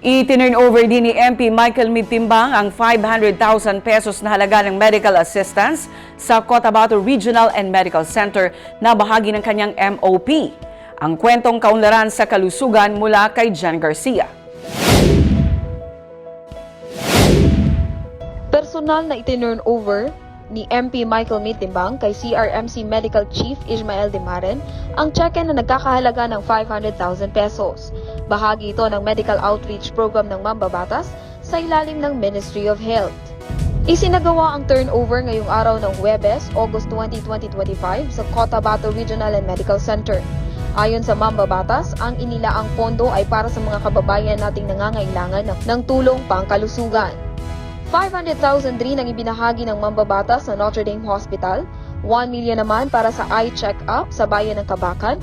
I-turn over din ni MP Michael Mitimbang ang 500,000 pesos na halaga ng medical assistance sa Cotabato Regional and Medical Center na bahagi ng kanyang MOP. Ang kwentong kaunlaran sa kalusugan mula kay Jan Garcia. Personal na itinurn over ni MP Michael Mitimbang kay CRMC Medical Chief Ismael Dimaren ang cheque na nagkakahalaga ng 500,000 pesos. Bahagi ito ng Medical Outreach Program ng Mambabatas sa ilalim ng Ministry of Health. Isinagawa ang turnover ngayong araw ng Huwebes, August 20, 2025 sa Cotabato Regional and Medical Center. Ayon sa Mambabatas, ang inilaang pondo ay para sa mga kababayan nating nangangailangan ng tulong pangkalusugan. 500,000 rin ang ibinahagi ng Mambabatas sa Notre Dame Hospital, 1 million naman para sa eye check-up sa bayan ng Kabakan,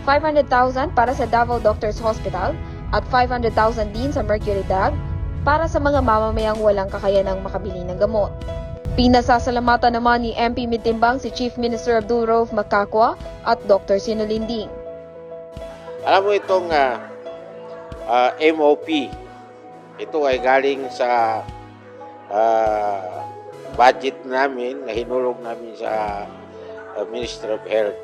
500,000 para sa Davao Doctors Hospital, at 500,000 din sa Mercury Drug para sa mga mamamayang walang kakayanang makabili ng gamot. Pinasasalamatan naman ni MP Mitimbang si Chief Minister Abdul Rauf Makakwa at Dr. Sinulinding. Alam mo itong MOP, ito ay galing sa budget namin na hinulog namin sa Ministry of Health.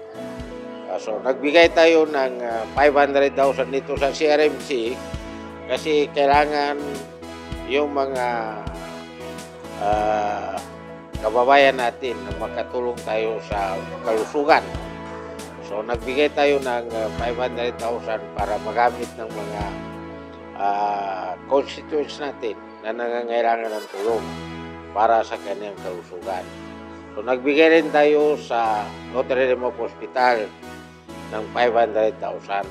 So nagbigay tayo ng 500,000 dito sa CRMC kasi kailangan yung mga kababayan natin na makatulong tayo sa kalusugan. So nagbigay tayo ng 500,000 para magamit ng mga constituents natin na nangangailangan ng tulong para sa kanyang kalusugan. So nagbigay rin tayo sa Notre Dame Hospital ng 500,000.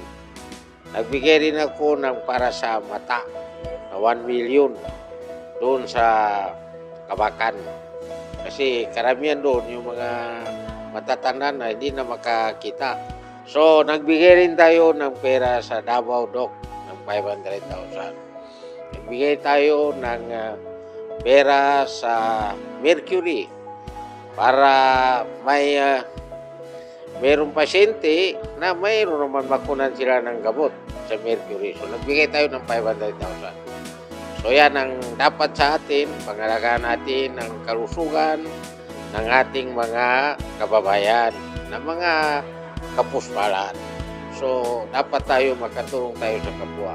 Nagbigay rin ako ng para sa mata na 1 million doon sa Kabakan. Kasi karamihan doon yung mga matatanda na hindi na makakita. So nagbigay rin tayo ng pera sa Davao Doc ng 500,000. Nagbigay tayo ng pera sa Mercury para mayroong pasyente na mayroon naman makunan sila ng gamot sa Mercury. So nagbigay tayo ng 500,000. So yan ang dapat sa atin, pangalagaan natin ang kalusugan ng ating mga kababayan, ng mga kapuspalan. So dapat tayo makatulong tayo sa kapwa.